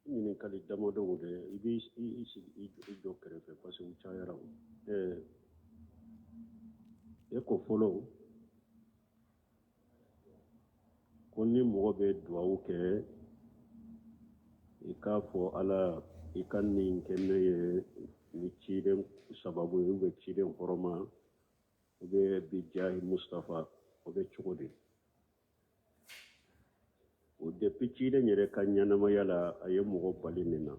ɲininkali damadɔw de i b'i jɔ kɛrɛfɛ parce que u cayara e ko fɔlɔ ko ni mɔgɔ bɛ duwawu kɛ i k'a fɔ ala i ka nin kɛ ne ye ni ciden sababu ye ubiyɛn ciden hɔrɔma u bɛ bi jahi mustafa o bɛ cogo di o depuis ciden yɛrɛ ka ɲɛnamaya la a ye mɔgɔ bali nin na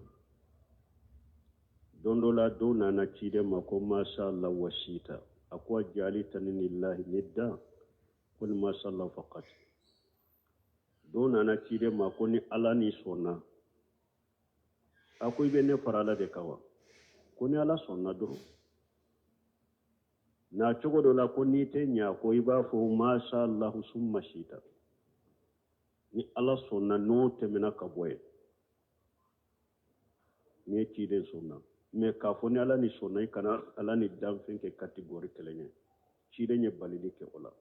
don dɔ la dɔw nana ciden ma ko masha Allah wasita a ko a jalitani lillahi nidda ko ni masha Allah faqat dɔw nana ciden ma ko ni ala ni sɔnna a ko i bɛ ne fara ala de kan wa ko ni ala sɔnna dɔrɔn n'a cogo dɔ la ko n'i tɛ ɲa ko i b'a fɔ masha Allah summa shita ni ala sɔnna n'o tɛmɛna ka bɔ yen ni ye ciden sɔnna mais k'a fɔ ni ala ni sɔnna i kana ala ni danfɛn kɛ catégorie kelen ye ciden ye balili kɛ o la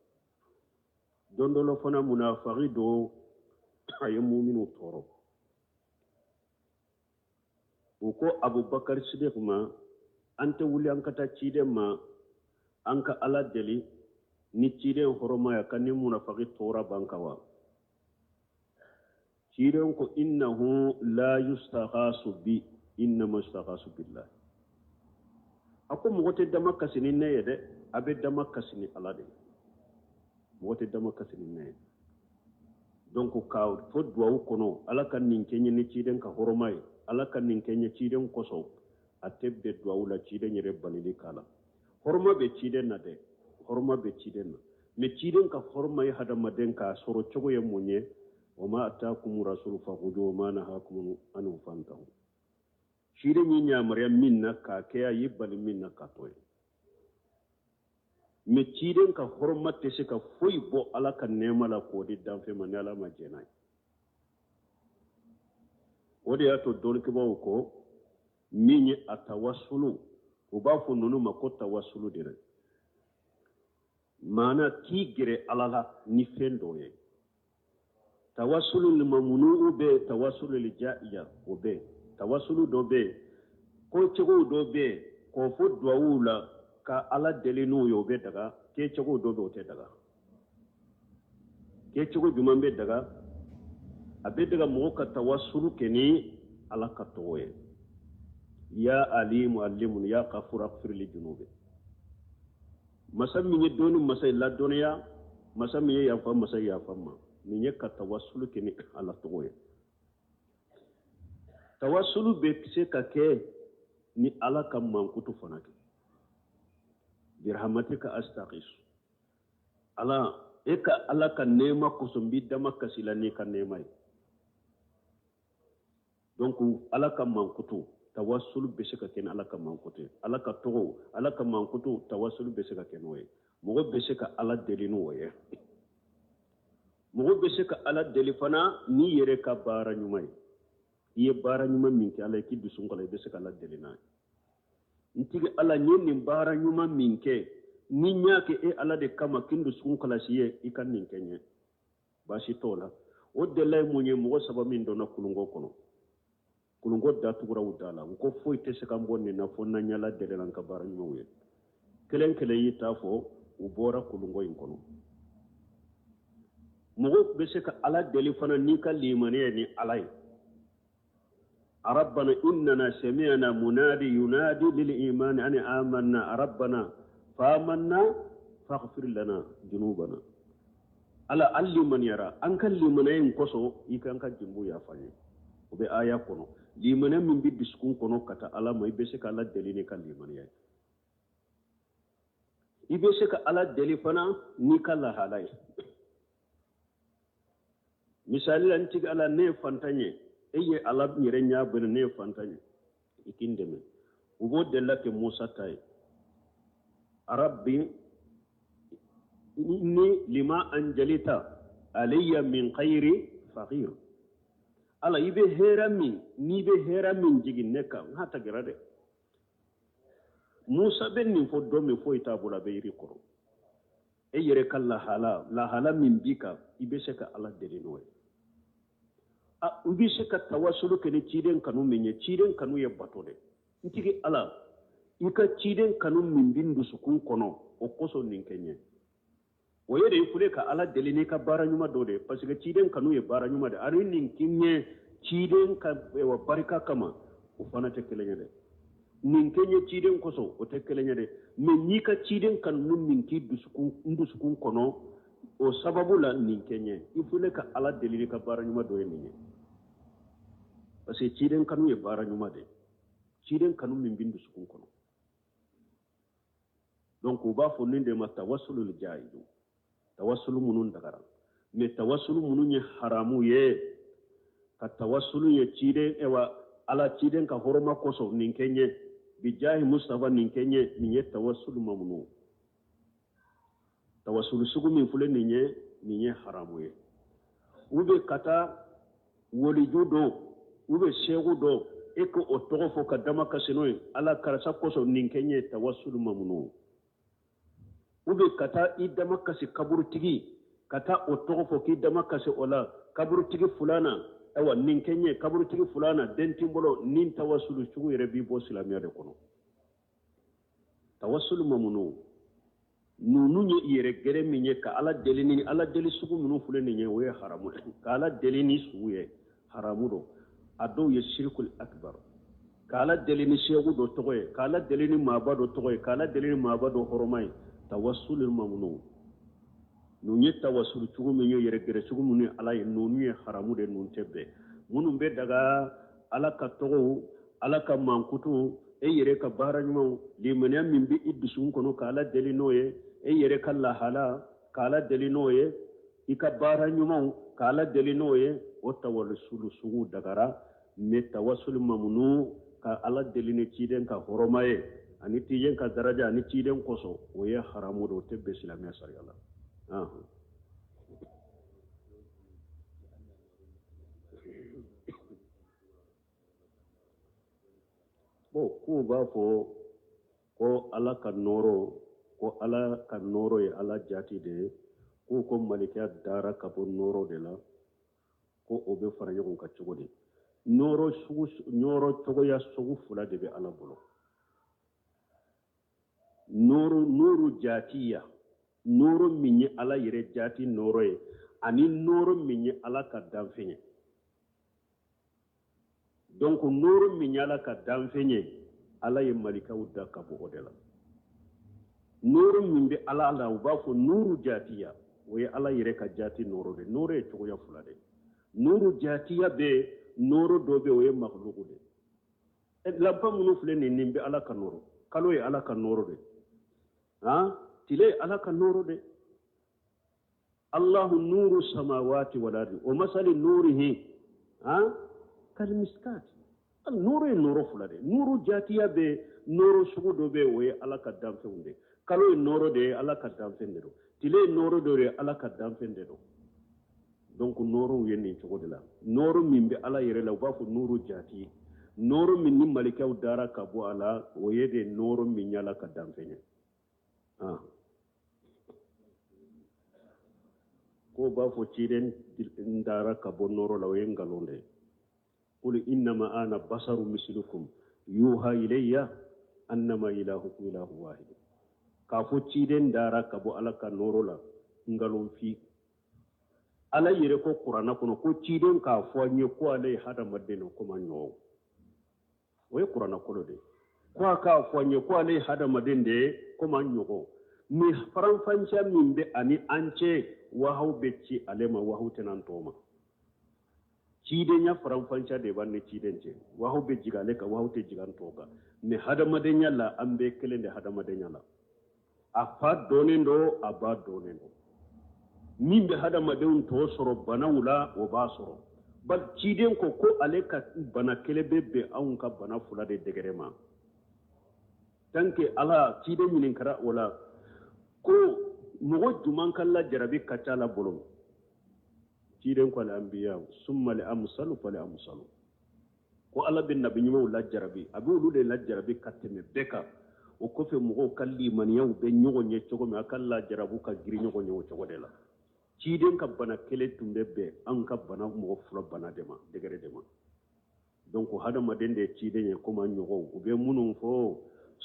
don dɔ la fana munafiki dɔ a ye muminu tɔɔrɔ u ko abubakar sidiq ma an tɛ wuli an ka taa ciden ma an ka ala deli ni ciden hɔrɔmaya ka ni munafiki tɔɔrɔ ban kan wa ciden ko innahu la yustaghasu bi innama yustaghasu billah a ko mɔgɔ tɛ dama kasi ni ne ye dɛ a bɛ dama kasi ni ala de mɔgɔ tɛ dama kasi ni ne ye donc ka fo duwawu kɔnɔ ala ka nin kɛ ni ciden ka hɔrɔma ye ala ka nin kɛ ciden kɔsɔn a tɛ bɛn duwawu la ciden yɛrɛ balili k'a la hɔrɔma bɛ ciden na dɛ hɔrɔma bɛ ciden na mais ciden ka hɔrɔma ye hadamaden k'a sɔrɔ cogo ye mun ye wa ma ataakum rasulu fakhudhu wa ma nahakum anhu fantahu ciden ye ɲamariya min na k'a kɛ a ye bali min na k'a to ye mais ciden ka hɔrɔma tɛ se ka foyi bɔ ala ka nɛɛma la k'o di danfɛn ma ni ala ma jɛ n'a ye o de y'a to dɔnnikɛbaw ko min ye a tawasulu u b'a fɔ ninnu ma ko tawasulu de dɛ maana k'i gɛrɛ ala la ni fɛn dɔw ye tawasulu limamunu'u bɛ yen tawasulu lijaiya o bɛ yen tawasulu dɔ bɛ yen ko cogo dɔ bɛ yen k'o fɔ duwawu la ka ala deli n'u ye o bɛ daga kɛ cogo dɔ bɛ o tɛ daga kɛ cogo jumɛn bɛ daga a bɛ daga mɔgɔ ka tawasulu kɛ ni ala ka tɔgɔ ye ya alimu alimun ya ghafur aghfir li junubi masa min ye dɔɔni masa ye ladɔnniya masa min ye yafa masa ye yafa ma nin ye ka tawasulu kɛ ni ala tɔgɔ ye tawasulu bɛ se ka kɛ ni ala ka mankutu fana kɛ birahmatika astaghis ala e ka ala ka nɛɛma kosɔn bi dama kasi la n'i ka nɛɛma ye donc ala ka mankutu tawasulu bɛ se ka kɛ ni ala ka mankutu ye ala ka tɔgɔ ala ka mankutu tawasulu bɛ se ka kɛ n'o ye mɔgɔ bɛ se ka ala deli n'o ye mɔgɔ bɛ se ka ala deli fana n'i yɛrɛ ka baara ɲuman ye i ye baara ɲuman min kɛ ala ye k'i dusu kɔnɔ i bɛ se ka ala deli n'a ye n tigi ala n ye nin baara ɲuman min kɛ ni n y'a kɛ e ala de kama k'i dusu kɔlɔsi ye i ka nin kɛ n ye baasi t'o la o dela ye mun ye mɔgɔ saba min donna kulunko kɔnɔ kulunko datugura u da la u ko foyi tɛ se ka bɔ nin na fo n'an y'ala deli la n ka baara ɲumanw ye kelen kelen y'i ta fɔ u bɔra kulunko in kɔnɔ mɔgɔ bɛ se ka ala deli fana n'i ka limaniya ni ala ye ربنا إننا سمعنا منادي ينادي للإيمان أن آمنا ربنا فآمنا فاغفر لنا ذنوبنا على من يرى أنك لمن ينقصه يكن كجنبو يا فاني وبآية كنو لمن من بيدسكون كنو كتا على ما يبسك على دليل كلمن يا يبسك على دليل فنا نكلا هلاي مثال أنت على نفانتني eye ala nyere nya bene ne fantanye ikindeme ubo della ke musa tay rabbi inni lima anjalita alayya min khairi faqir ala ibe hera min ni be hera min jigin neka hata grade musa ben ni fo do me fo itabula be yiri koro eyere kala hala la hala min bika ibe se ka ala delinoy ubi se ka tawassulu ke ni ciden kanu menye ciden kanu ye batode ntigi ala ika ciden kanu min bindu sukun kono o koso nin kenye o yede ifule ka ala deli ni ka bara nyuma dode parce que ciden kanu ye bara nyuma de ari nin kinye ciden ka wa barika kama o fana te kelenya de nin kenye ciden koso o te kelenya de me ni ka ciden kanu min ki dusukun kono o sababu la nin kenye ifule ka ala deli ni ka bara nyuma do yenye parce que ciden kanu ye bara nyuma de ciden kanu min bindu sukun kono donc o ba fo ninde ma tawassulul jaidu tawassulu munun dagara me tawassulu munun ye haramu ye ka tawassulu ye ciden ewa ala ciden ka horoma koso nin kenye bi jahi mustafa nin kenye ni ye tawassulu mamunu tawassulu sugu min fule ni ye haramu ye ube kata woliju do ube shegu do eko o togo fo ka dama kasino ala karasa koso nin kenye tawassulu mamunu ube kata i dama kasi kaburu tigi kata o togo fo ki dama kasi ola kaburu tigi fulana ewa nin kenye kaburu tigi fulana dentimbolo nin tawassulu sugu yere bi bo silamiya de kono tawassulu mamunu nunu nye yere gere minye ka ala deli sugu minu fule ni nye we haramu ka ala deli ni sugu ye haramu do ado ye shirkul akbar ka ala deli ni shegu do togoye ka ala deli ni maba do togoye ka ala deli ni maba do horomai tawassulul mamnu nunye tawassul sugu minye yere gere sugu minu ala ye nunu ye haramu de nun tebbe munu be daga ala ka togo ala ka mankutu e yere ka bara nyuma limaniya min bi iddusun kono ka ala deli noye e yere ka lahala ka ala deli noye ika bara nyuma ka ala deli noye o tawassul sugu dagara me tawassul mamnu ka ala deli ne ciden ka horomaye ani tijen ka daraja ani ciden koso o ye haramu do tebbe islamiya sariyala bo ku ba fo ko ala ka noro ye ala jati de ko malikiya dara ka bo noro de la ko o be fara ɲɔgɔn ka cogo de noro cogo ya sugu fula de be ala bolo noro jatiya noro min ye ala yɛrɛ jati noro ye ani noro min ye ala ka danfɛn ye donc noro min ye ala ka danfɛn ye ala ye malikaw da ka bɔ o de la noro min bɛ ala la u b'a fɔ nuru jatiya o ye ala yɛrɛ ka jati noro de noro ye cogoya fula de nuru jatiya bɛ noro dɔ bɛ o ye makhluku de lampa minnu filɛ nin bɛ ala ka noro kalo ye ala ka noro de tile ye ala ka noro de allahu nuru samawati wal ardi o masali nurihi kal miskat nuru ye noro fula de nuru jatiya bɛ noro sugu dɔ bɛ o ye ala ka danfɛnw de kalo ye noro de ye ala ka danfɛn de do tile ye noro dɔ ye ala ka danfɛn de do donc noro ye nin cogo de la noro min bɛ ala yɛrɛ la u b'a fɔ nuru jati noro min ni malikaw dara ka bɔ a la o ye de noro min ye ala ka danfɛn ye ko b'a fɔ ciden dara ka bɔ noro la o ye ngalon de qul innama ana basaru mislukum yuha ilayya annama ilahukum ilahu wahid k'a fɔ ciden dara ka bɔ ala ka noro la ngalon fi ala yɛrɛ ko kurana kɔnɔ ko ciden k'a fɔ an ye ko ale ye hadamaden ko ma ɲɔgɔn o ye kurana kɔnɔ de ko a k'a fɔ an ye ko ale ye hadamaden de ko ma ɲɔgɔn mais faranfasiya min bɛ ani an cɛ wahaw bɛ ci ale ma wahaw tɛna tɔ ma cidenya faranfasiya de b'an ni ciden cɛ wahaw bɛ jigin ale kan wahaw tɛ jigin tɔ kan mais hadamadenya la an bɛɛ kelen de hadamadenya la a fa dɔnnen do a ba dɔnnen do min bɛ hadamadenw tɔ sɔrɔ banaw la o b'a sɔrɔ bari ciden ko ale ka bana kelen bɛ bɛn anw ka bana fila de dɛgɛrɛ ma tant que ala ciden ɲininkara o la ko mɔgɔ juman ka lajarabi ka ca la bolo ciden ko al-anbiya summa al-amsalu fal-amsalu ko ala bɛ nabi ɲumanw lajarabi a bɛ olu de lajarabi ka tɛmɛ bɛɛ kan o kɔfɛ mɔgɔw ka limaniyaw bɛ ɲɔgɔn ye cogo min a ka lajarabu ka girin ɲɔgɔn ye o cogo de la ciden ka bana kele tumbe be an ka bana mo fula bana dema degere dema donc hada maden de ciden ye kuma nyogo ube munun fo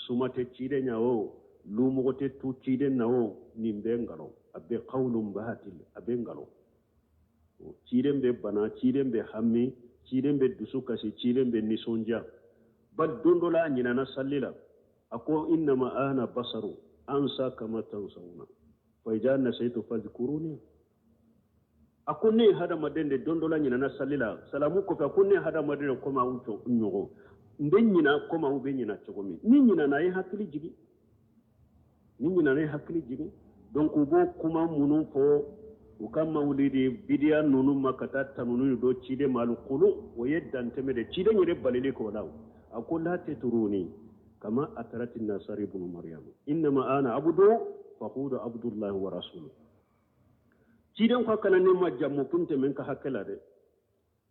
sumate ciden ya o lumo te tu ciden na o nimbe ngalo abe qawlum batil abe ngalo ciden be bana ciden be hammi ciden be dusuka si ciden be nisonja bal dondola nyina na sallila ako innama ana basaru ansa kama tansawuna fa idza nasaytu fadhkuruni akunne hada madende dondola nyina na salila salamu ko fa kunne hada madende ko ma wuto nyogo nden nyina ko ma ube nyina chogomi ni nyina na yi hakili jigi ni nyina na yi hakili jigi donc bo kuma munun fo ukama wulidi bidiya nunu makata tanunu do cide malu qulu wo yeddan temede cide nyire balile ko law akulla taturuni kama atarati nasari ibn maryam inma ana abdu faqudu abdullah wa rasuluhu ciden ko kana ne ma jammu kunte men ka hakela de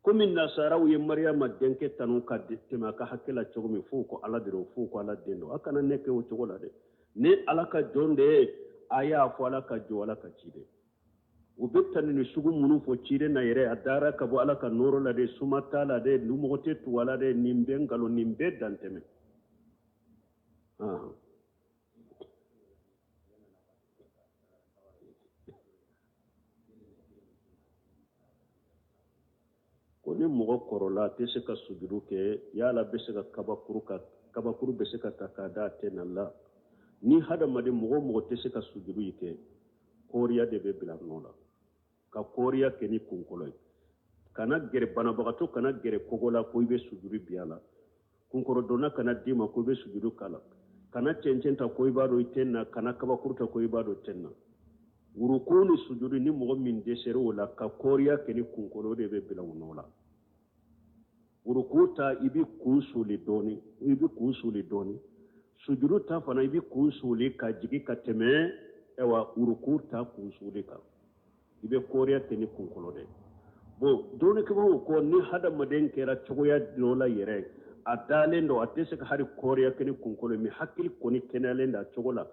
komin nasara wi maryama denke tanu ka de ma ka hakela chogomi fu ko ala diro fu ko ala dendo akana ne ke o chogola de ne ala ka jonde aya fo ala ka jo ala ka cide o bettani ni sugu munu fo cide na yere adara ka bo ala ka noro la de sumata la de lumote tu wala de nimbe ngalo nimbe danteme ni mogo korola te se ka sujudu ke yala be se ka kabakuru be se ka takada tenalla ni hada made mogo te se ka sujudu yike koriya de be bila nola ka koriya ke ni kunkolo kana gere banabagato kana gere kogola ko ibe sujudu biala kunkoro dona kana dima ko ibe sujudu kala kana cencenta ko ibado itenna kana kabakurta ko ibado tenna urukuni sujudu ni mogo min desere wala ka koriya ke ni kunkolo de be bila nola urukuta ibi kunsuli doni sujudu ta fana ibi kunsuli ka jigi ka teme ewa urukuta kunsuli ka ibe koriya teni kunkolo de bo doni ko ni hada maden kera chogoya dola yere adalendo atese ka hari koriya keni kunkolo mi hakil koni kenalenda chogola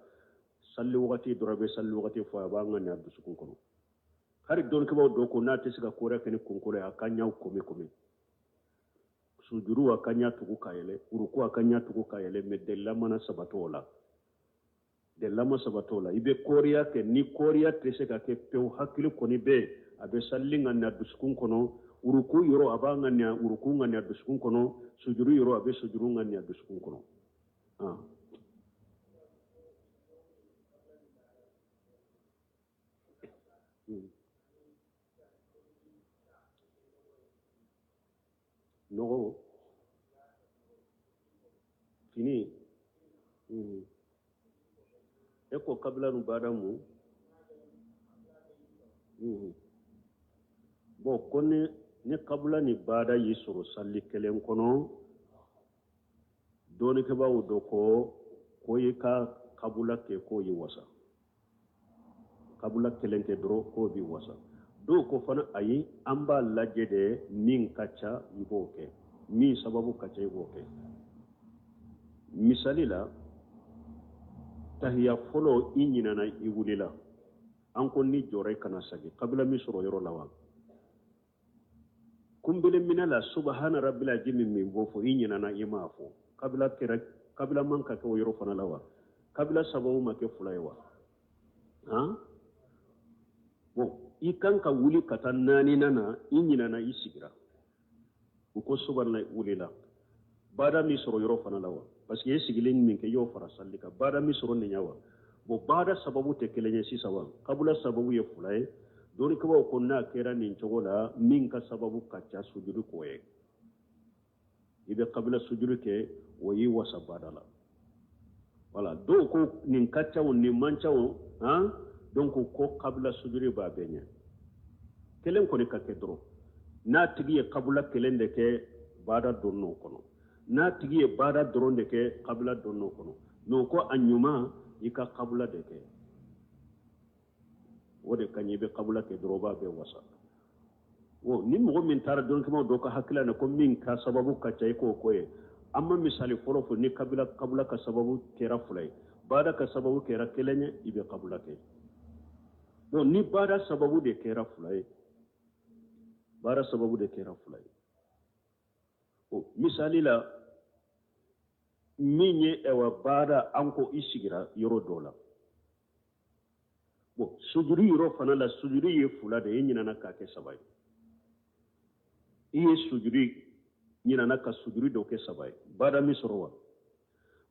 salli wagati dorabe salli wagati fo abanga ni abdu kunkolo hari doni do ko na atese ka koriya keni kunkolo akanya komi sujuru akanya tugu kayele uruku akanya tugu kayele me delama sabatola ibe koriya ke ni koriya trese ka ke pew hakili koni be abe sallinga na duskun kono uruku yoro abanga nya uruku nga nya duskun kono sujuru yoro abe sujuru nga nya duskun kono no fini eko kabla nu badamu bo kone ne kabla ni bada yisoro salli kelen kono doni ke bawo doko ko yika kabula ke ko yi wasa kabula kelen ke dro ko bi wasa do ko fana ayi amba lajede min kacha iboke mi sababu kacha iboke misalila tahiya folo inyina na iwulila anko ni jore kana sagi kabla mi soro yoro lawa kumbele minala subhana rabbil ajim min bofo inyina na imafo kabla man ka ko yoro fana lawa kabla sababu make fulaiwa bo ikan ka wuli kata nani nana inyina na isigira uko subhana wulila bada mi soro yoro fana lawa parce que sigilin min ke yo fara sallika bada mi soro ne nyawa bo bada sababu te kelenye si sawa kabula sababu ye fulay doni ko ko na kera nin chogola min ka sababu kacha sujudu ko e ibe kabula sujudu ke woyi wasa badala wala do ko nin kacha won nin mancha won donc ko kabula sujudu ba benya kelen ko ni ka kedro na tigi kabula kelen de ke bada donno kono na tigi bada doronde ke kabla donno kono no ko anyuma ika kabla de ke wode kanyi be kabla ke droba be wasa wo ni mo min tara don ko do ka hakila na ko min ka sababu ka tay ko koye amma misali folo fo ni kabla ka sababu kera fulay bada ka sababu kera kelenye ibe kabla ke bon ni baara sababu de kɛra fila ye baara sababu de kɛra fila ye misali la min ye ɛwɔ baara an ko i sigira yɔrɔ dɔ la bon sujudi yɔrɔ fana la sujudi ye fila de ye ɲinana k'a kɛ saba ye i ye sujudi ɲinana ka sujudi dɔ kɛ saba ye baara min sɔrɔ wa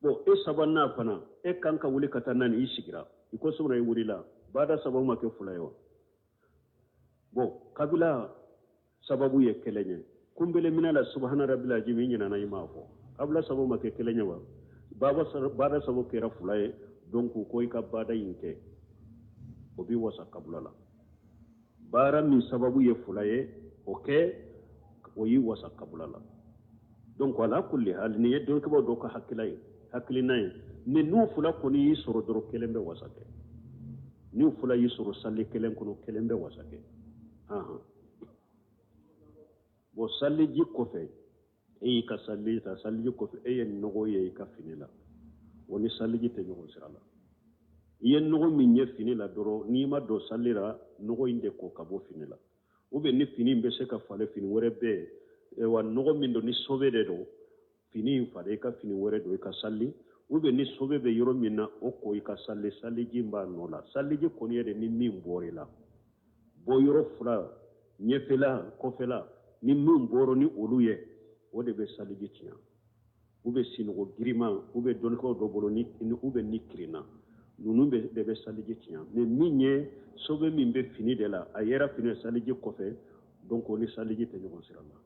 bon e sabanan fana e kan ka wuli ka taa naani i sigira i ko sɔrɔ i wulila baara sababu ma kɛ fila ye wa bon kabila sababu ye kelen ye kunbele mina la subhana rabbil azim ɲinana i m'a fɔ kabila sababu ma kɛ kelen ye wa baara sababu kɛra fila ye donc ko i ka baara in kɛ o bi wasa kabila la baara min sababu ye fila ye o kɛ o yi wasa kabila la donc ala kulli hal ni ye don kaba do ka hakilina ye ni n'u fila kɔni y'i sɔrɔ dɔrɔn kelen bɛ wasa kɛ n'u fila y'i sɔrɔ salli kelen kɔnɔ kelen bɛ wasa kɛ bon saliji kɔfɛ e y'i ka salli ta saliji kɔfɛ e ye nɔgɔ ye i ka fini la o ni saliji tɛ ɲɔgɔn sira la i ye nɔgɔ min ye fini la dɔrɔn n'i ma don salli la nɔgɔ in de ko ka bɔ fini la ou bien ni fini bɛ se ka falen fini wɛrɛ bɛɛ wa nɔgɔ min don ni sobe de don fini in falen i ka fini wɛrɛ don i ka salli ou bien ni sobe bɛ yɔrɔ min na o ko i ka salli saliji b'a nɔ la saliji kɔni ye de ni min bɔr'i la bɔ yɔrɔ fila ɲɛfɛla kɔfɛla ni min bɔra ni olu ye o de bɛ saliji tiɲɛ ou bien sinɔgɔ giriman ou bien dɔnnikaw dɔ bolo ni ou bien ni kirinna ninnu de bɛ saliji tiɲɛ mais min ye sobe min bɛ fini de la a yɛrɛ fini saliji kɔfɛ donc o ni saliji tɛ ɲɔgɔn sira la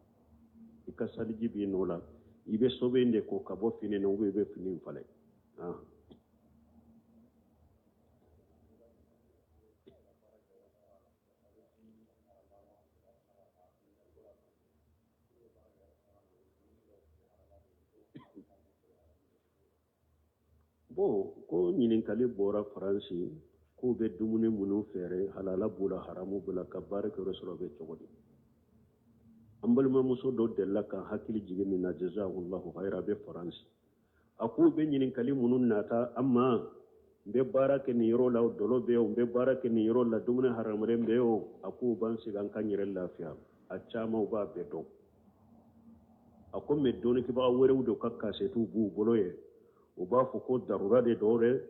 i ka saliji b'i nɔ la i bɛ sobe in de ko ka bɔ fini na ou bien i bɛ fini in falen bon ko ɲininkali bɔra faransi k'u bɛ dumuni minnu fɛɛrɛ halala b'u la haramu b'u la ka baara kɛ yɔrɔ sɔrɔ bɛ cogo di an balimamuso dɔ delila ka hakili jigin nin na jazakumullahu khayra a bɛ faransi a k'u bɛ ɲininkali minnu nata an ma n bɛ baara kɛ nin yɔrɔ la o dɔlɔ bɛ yen n bɛ baara kɛ nin yɔrɔ la dumuni haramuden bɛ yen a k'u b'an sigi an kan yɛrɛ lafiya a caman u b'a bɛɛ dɔn a ko mɛ dɔnnikibaga wɛrɛw de ka kasɛtiw b'u bolo ye u b'a fɔ ko darura de dɔw dɛ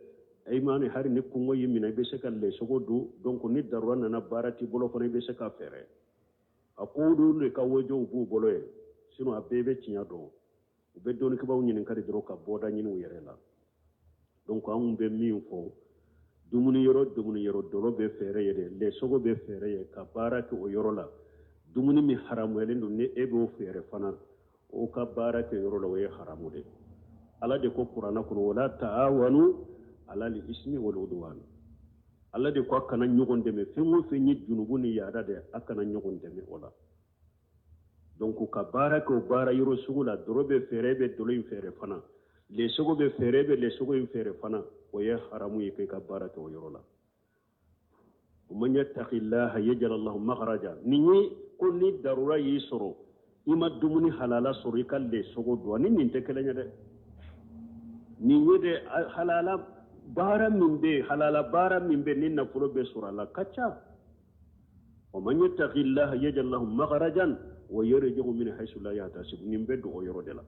i ma ni hari ni kungo y'i minɛ i bɛ se ka lɛsogo dun donc ni darura nana baara t'i bolo fana i bɛ se ka fɛɛrɛ a ko olu de ka wajɛw b'u bolo ye sinon a bɛɛ bɛ tiɲɛ dɔn u bɛ dɔnnikibaw ɲininka de dɔrɔn ka bɔda ɲini u yɛrɛ la donc anw bɛ min fɔ dumuni yɔrɔ dɔlɔ bɛ fɛɛrɛ ye dɛ lɛsogo bɛ fɛɛrɛ ye ka baara kɛ o yɔrɔ la dumuni min haramuyalen don ni e b'o fɛɛrɛ fana o ka baara kɛ yɔrɔ la o ye haramu de ala de ko kuranna kɔnɔ wala ta'awanu ala li ismi wal udwan ala de ko a kana ɲɔgɔn dɛmɛ fɛn o fɛn ye junubu ni yaada de a kana ɲɔgɔn dɛmɛ o la donc ka baara kɛ o baara yɔrɔ sugu la dɔrɔ bɛ fɛɛrɛ bɛ dɔlɔ in fɛɛrɛ fana lɛsogo bɛ fɛɛrɛ bɛ lɛsogo in fɛɛrɛ fana o ye haramu ye k'i ka baara kɛ o yɔrɔ la man yattaqillaha yaj'al lahu makhraja ni ko ni darura y'i sɔrɔ i ma dumuni halala sɔrɔ i ka lɛsogo dun ni nin tɛ kelen ye dɛ nin ye de halala baara min bɛ halala baara min bɛ ni nafolo bɛ sɔrɔ a la ka ca wa man yattaqillaha yaj'al lahu makhrajan wa yarzuqhu min haythu la yahtasib nin bɛ don o yɔrɔ de la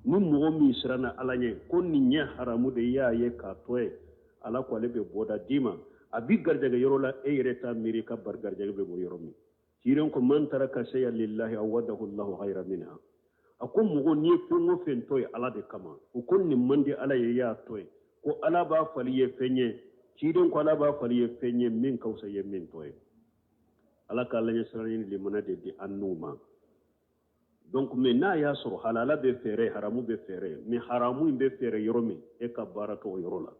ni mɔgɔ min siranna ala ɲɛ ko nin ye haramu de y'a ye k'a to ye ala ko ale bɛ bɔda d'i ma a bi garijɛgɛ yɔrɔ la e yɛrɛ t'a miiri ka bari garijɛgɛ bɛ bɔ yɔrɔ min ciren ko man taraka shay'an lillahi awadahu Allahu khayran minha a ko mɔgɔ n'i ye fɛn o fɛn to ye ala de kama u ko nin man di ala ye y'a to ye ko ala b'a fali ye fɛn ye ciren ko ala b'a fali ye fɛn ye min ka fisa ye min to ye ala ka ala ɲɛ siranni limana de di an n'u ma donc mais n'a y'a sɔrɔ halala bɛ fɛɛrɛ haramu bɛ fɛɛrɛ mais haramu in bɛ fɛɛrɛ yɔrɔ min e ka baara kɛ o yɔrɔ la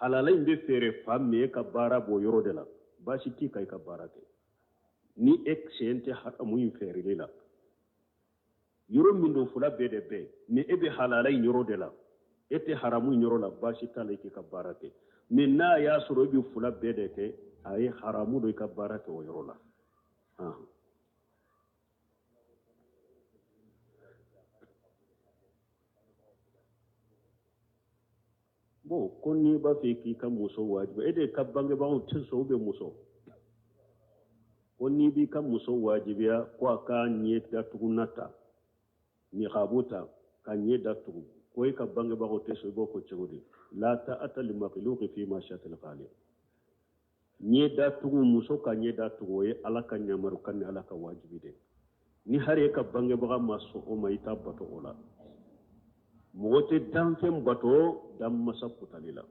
halala in bɛ fɛɛrɛ fa min e ka baara b'o yɔrɔ de la baasi t'i ka i ka baara kɛ ni e sen tɛ haramu in fɛɛrɛli la yɔrɔ min don fila bɛɛ de bɛɛ ni e bɛ halala in yɔrɔ de la e tɛ haramu in yɔrɔ la baasi t'a la i k'i ka baara kɛ mais n'a y'a sɔrɔ e bɛ fila bɛɛ de kɛ a ye haramu don i ka baara kɛ o yɔrɔ la bon ko ni ba fe ki ka muso wajibi ede ka bange ba o so be muso ko ni bi ka muso wajibiya ko ka nye da tugunata ni khabuta ka nye da tugu ko ka bange ba o so bo ko chudi la ta'ata li makhluqi fi ma shatil khaliq nye da tugu muso ka nye da tugu ye ala ka nyamaru kan ala ka wajibi de ni hare ka bange ba maso o mai ta bato ola mote danfem bato dam masa kutalila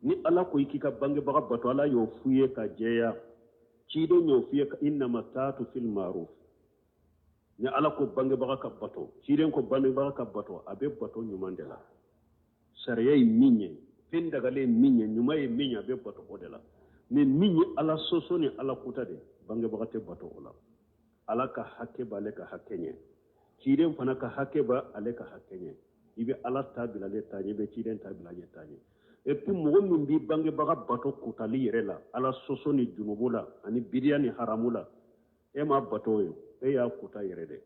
ni ala ko ikika bange ba bato ala yo fuye ka jeya cido nyo fuye ka inna matatu fil ma'ruf ni ala ko bange ba ka bato ciden ko bange ba ka bato abe bato nyumandela sariyai minye fin daga le minye nyumaye minya abe bato odela ni minye ala soso ni ala kutade bange ba te bato ola ala ka hakke ba le ka hakkenye ciden fana ka hakke ba ale ka hakkenye ibe ala tabila le tanye be ciden tabila le tanye et puis mo min bi bange baga bato kutali yere la ala soso ni junubula ani bidiya ni haramula e ma bato yo e ya kuta yere de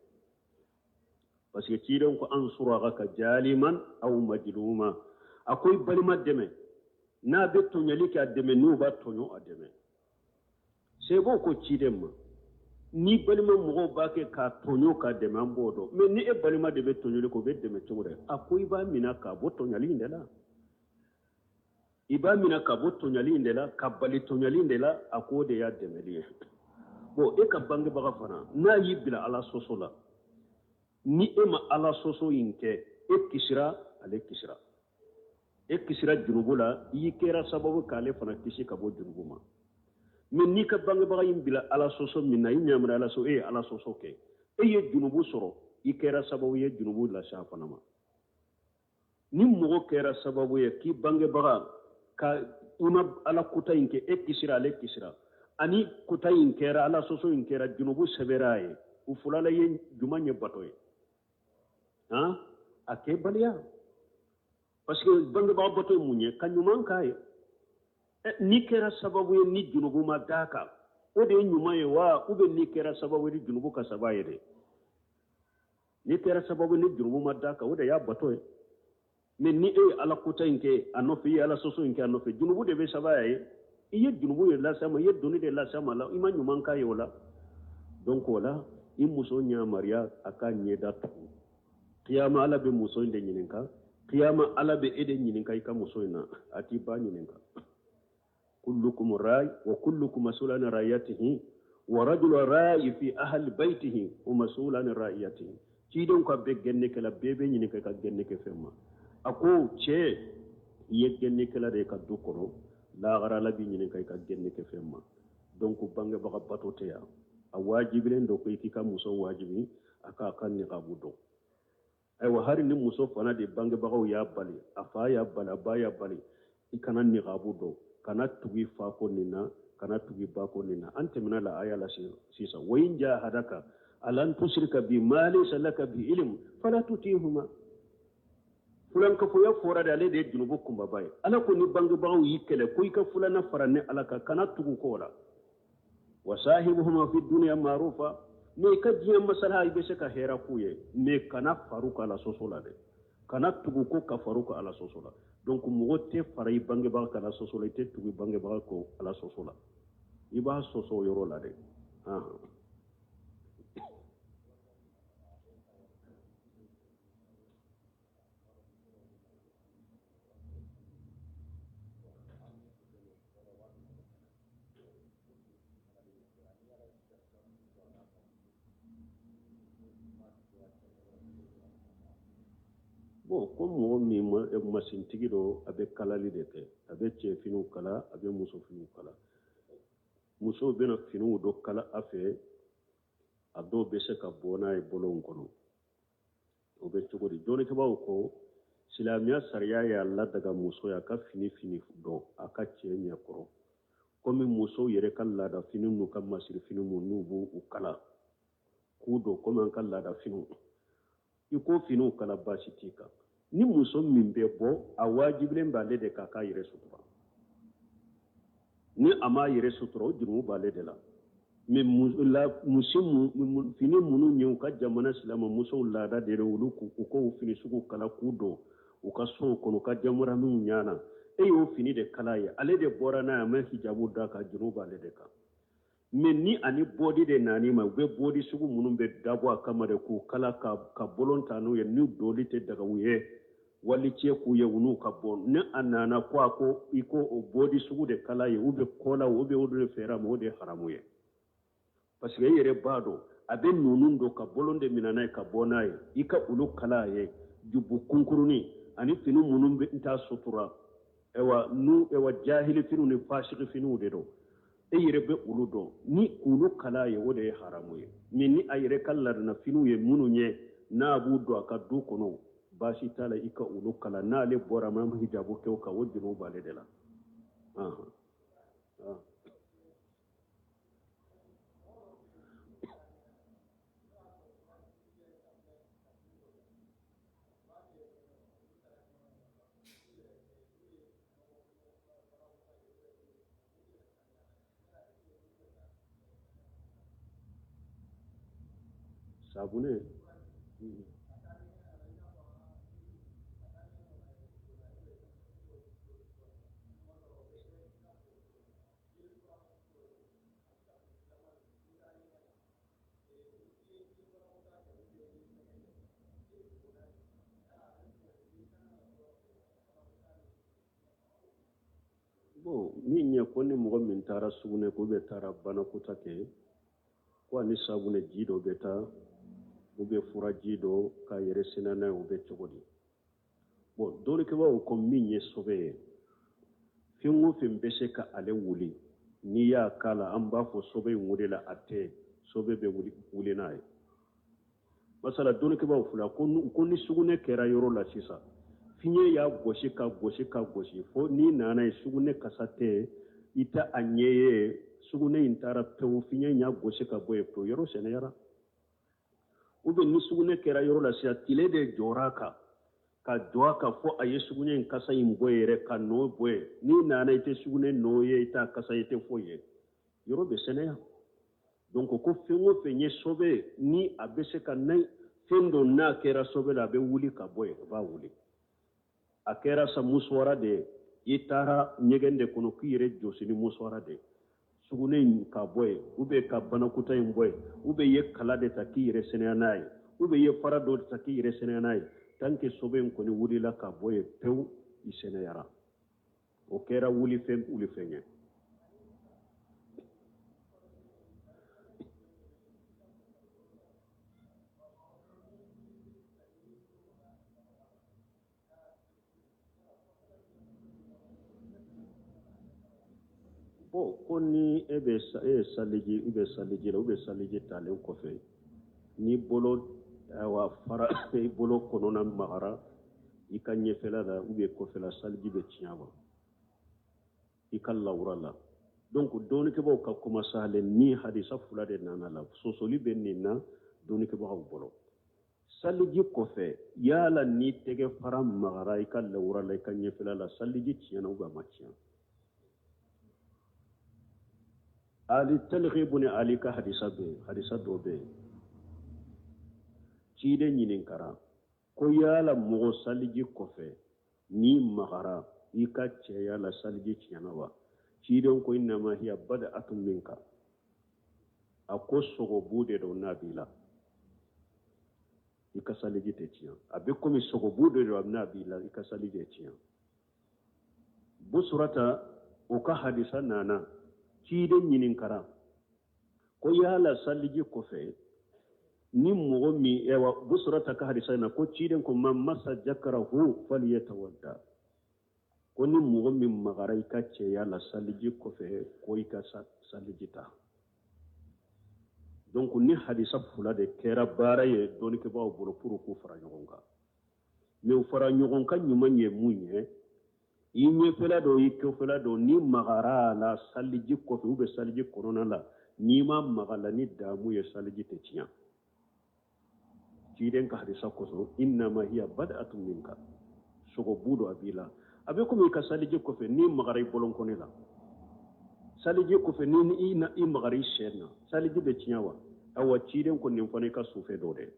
parce que ciden ko an sura ka jaliman aw majluma akoy balima deme na be to nyali ka deme no ba to nyo ademe c'est bon ko ciden ma ni balima mogo ba ke ka tonyo ka deme an bodo mais ni e balima de be tonyo ko be deme tugure akoy ba mina ka bo tonyali ndela iba mina ka bo tonyali ndela ka bali tonyali ndela akode ya demeli bo e ka bange baga fana na yibila ala sosola ni e ma ala soso inke e kisira ale kisira e kisira junubula yi kera sababu kale fana kisi ka bo junubuma men ni ka bange baga yimbila ala soso minna yinyamra ala so e ala soso ke e ye junubu soro yi kera sababu ye junubu la shafana ma ni mogo kera sababu ye ki bange baga ka una ala kuta inke e kisira ale kisira ani kuta inkera ala soso inkera junubu seberaye u fulala ye jumanye batoye ha ake baliya parce que bange ba batoye munye kanyuman kaye ni kera sababu ye ni junubu ma daka o de nyumaye wa ube ni kera sababu ye junubu ka sabaye de ni kera sababu ni junubu ma daka o de ya batoye mais ni e ala kuta inke anofi ala soso inke anofi junubu de be sabaye iye junubu ye lasama iye doni de lasama la ima nyuman ka yola donc wala i muso nya maria aka nyeda tu qiyama ala be muso inde nyininka qiyama ala be ede nyininka ika muso ina ati ba nyininka kullukum ra'i wa kullukum mas'ulun an ra'iyatihi wa rajulun ra'i fi ahli baytihi wa mas'ulun an ra'iyatihi ci don ko be genne kala bebe nyininka ka genne ke femma ako che ye genne kala de ka dukoro la gara la bi nyinin kay ka genne ke femma donc bange baka batote ya a wajibilen do ko ikika muso wajibi aka kan ni qabudo ay wa hari ni muso fana de bange baka ya bali afa ya bala ba ya bali ikana ni qabudo kana tugi fa ko nina kana tugi ba ko nina ante mina la aya la sisa wa in jahadaka alan tushrika bi ma laysa laka bi ilm fala tutihuma fulan ka foya fora da ale de junubu kumba bay ala ko ni bangu bawo yikele ko ka fulana faranne ala ka kana tugu ko la wa sahibuhuma fi dunya ma'rufa ne ka jiya masala ibe se ka hera kuye ne kana faruka ala sosola de kana tugu ko ka faruka ala sosola donc mo te faray bangu ba kana sosola te tugu bangu ba ko ala sosola iba soso yoro la de bon ko mo mi machine tigi do abe kalali de ke abe che finu kala abe muso finu kala muso be na finu do kala afe ado be se ka bona e bolon kono o be chugo di joni ke bawo ko silamiya sariya ya Allah daga muso ya ka fini do aka che nya koro komi muso yere kala da finu nu kam masir finu mu nubu u kala kudo komi an kala da finu iko finu kala basitika ni muso min be bo a wajibilen ba le de ka ka yere sutura ni ama yere sutura jumu ba le de la mais musimu fini munu nyu ka jamana silama muso lada de wulu ku ko fini suku kala kudo u ka so kono ka jamura min nyana e y'o fini de kala ye ale de bɔra n'a ye a ma hijabu da ka junuba ale de kan mais ni ani bɔdi de nani ma u bɛ bɔdi sugu minnu bɛ dabɔ a kama de k'u kala ka bolon ta n'u ye n'u doli tɛ daga u ye wali cɛ k'u ye u n'u ka bɔ ni a nana ko a ko i ko o bɔdi sugu de kala ye u bɛ kɔla u bɛ o de fɛra ma o de haramu ye parce que e yɛrɛ b'a dɔn a bɛ nunnu don ka bolon de minɛ n'a ye ka bɔ n'a ye i ka olu kala a ye jubu kunkurunin ani fini minnu bɛ n t'a sutura ewa jahili finiw ni fasiki finiw de don e yɛrɛ bɛ olu dɔn ni olu kala ye o de ye haramu ye mais ni a yɛrɛ ka ladana finiw ye minnu ye n'a b'u don a ka du kɔnɔ baasi t'a la i ka olu kala n'ale bɔra ma hijabu kɛ o kan o juru b'ale de la sabune bon min ɲɛ ko ni mɔgɔ min taara sugunɛ ko bɛ taara banakota kɛ ko ani sabunɛ ji dɔ bɛ taa u bɛ furaji dɔ k'a yɛrɛ sena n'a ye u bɛ cogo di bon dɔɔnikɛbaaw ko min ye sɔbɛ ye fɛn o fɛn bɛ se ka ale wuli n'i y'a k'a la an b'a fɔ sɔbɛ in wulila a tɛ sɔbɛ bɛ wuli n'a ye masala dɔɔnikɛbaaw fila ko ni sugunɛ kɛra yɔrɔ la sisan fiɲɛ y'a gosi ka gosi ka gosi fo n'i nana ye sugunɛ kasa tɛ i tɛ a ɲɛ ye sugunɛ in taara pewu fiɲɛ in y'a gosi ka bɔ yen pewu yɔrɔ sɛnɛyara ou bien ni sugunɛ kɛra yɔrɔ la sisan tile de jɔra a kan ka jɔ a kan fo a ye sugunɛ in kasa in bɔ yɛrɛ ka nɔ bɔ yen n'i nana i tɛ sugunɛ nɔ ye i t'a kasa i tɛ foyi ye yɔrɔ bɛ sɛnɛya donc ko fɛn o fɛn ye sɔbɛ ni a bɛ se ka fɛn dɔ n'a kɛra sɔbɛ la a bɛ wuli ka bɔ yen a b'a wuli a kɛra sa musuwara de ye i taara ɲɛgɛn de kɔnɔ k'i yɛrɛ jɔsi ni musuwara de sugunɛ in ka bɔ yen ou bien ka banakota in bɔ yen ou bien i ye kala de ta k'i yɛrɛ sɛnɛya n'a ye ou bien i ye fara dɔ de ta k'i yɛrɛ sɛnɛya n'a ye tant que sɔbɛ in kɔni wulila ka bɔ yen pewu i sɛnɛyara o kɛra wulifɛn ye ko ni e ye saliji i bɛ saliji la ou bien saliji talen kɔfɛ ni bolo fara i bolo kɔnɔna magara i ka ɲɛfɛla la ou bien kɔfɛla saliji bɛ tiɲɛ wa i ka lawura la donc dɔɔnikɛbaaw ka kuma sahalen ni hadisa fila de nana la sɔsɔli bɛ nin na dɔɔnikɛbagaw bolo saliji kɔfɛ yala ni tɛgɛ fara magara i ka lawura la i ka ɲɛfɛla la saliji tiɲɛna ou bien a ma tiɲɛ ali talghibu ni ali ka hadisa dɔ bɛ yen ciden ɲininkara ko yala mɔgɔ saliji kɔfɛ ni magara i ka cɛya la saliji tiɲɛna wa ciden ko innama hiya bada'atun minka a ko sogobu de don n'a b'i la i ka saliji tɛ tiɲɛ a bɛ komi sogobu de don n'a b'i la i ka saliji tɛ tiɲɛ busurata o ka hadisa nana ciden ɲininkara ko yala saliji kɔfɛ ni mɔgɔ min busurata ka hadisa na ko ciden ko man masa jakarahu falyatawadda ko ni mɔgɔ min magara i ka cɛya la saliji kɔfɛ ko i ka saliji ta donc ni hadisa fila de kɛra baara ye dɔɔnikɛbaaw bolo pour k'u fara ɲɔgɔn kan mais u fara ɲɔgɔn kan ɲuman ye mun ye i ɲɛfɛla dɔ i kɔfɛla dɔ ni magara la saliji kɔfɛ ou bien saliji kɔnɔna la n'i ma maga la ni daamu ye saliji tɛ tiɲɛ ciden ka hadisa kosɔn innama hiya bada'atun minka sogobu dɔ a b'i la a bɛ komi i ka saliji kɔfɛ ni magara i bɔlɔnkɔnɛ la saliji kɔfɛ ni i magara i sɛn na saliji bɛ tiɲɛ wa awa ciden ko nin fana i ka sufɛ dɔ dɛ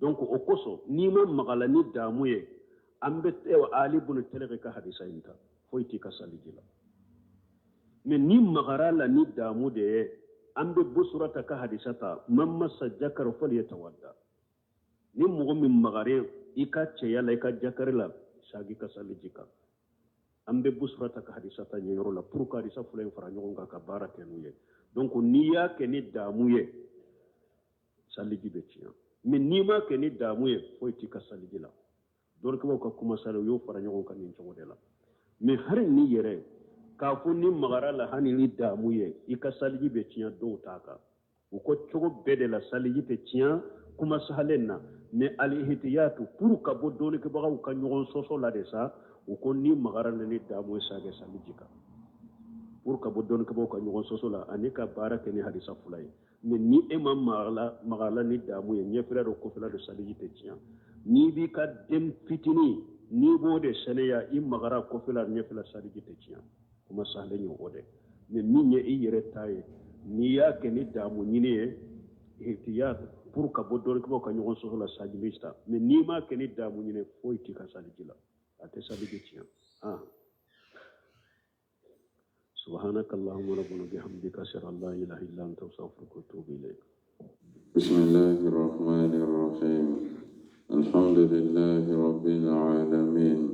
donc o kosɔn n'i ma maga la ni daamu ye ambe tewa ali bunu telege ka hadisa inta foyti ka salijila men ni magara la ni damu de ambe busurata ka hadisata mamma sajjakar fal yatawadda ni mugo min magare ika ceyala ika jakare la sagi ka salijika ambe busurata ka hadisata nyoro la pour ka hadisa fulen fara nyogon ka barake nuye donc ni ya ke ni damu ye saliji be tiya men ni ma ke ni damu ye foyti ka salijila donc ko kuma salo yo fara nyogon kan ni jogo de la mais har ni yere ka fu ni magara la hani ni damu ye ika saliji be tiya do taka ko cogo bede la saliji be tiya kuma sahalenna mais al ihtiyatu pour ka bo dole ke baga ka nyogon soso la de sa ko ni magara ni damu ye sage saliji ka pour ka bo dole ke baga ka nyogon soso la anika barake ni hadisa fulay mais ni imam magala ni damu ye nye frère ko fela de saliji be tiya ni bi ka dem fitini ni bo de seneya i magara ko fela nye fela saliji te tiya kuma sahle nyo ode mais min ye i yere taye ni ya ke ni damu nyine ye ihtiyat pour ka bodor ko ka nyon so la sajilista mais ni ma ke ni damu nyine foyti ka salijila ate saliji tiya سبحانك اللهم ربنا بحمدك أشهد أن لا إله إلا أنت أستغفرك وأتوب إليك بسم الله الرحمن الرحيم الحمد لله رب العالمين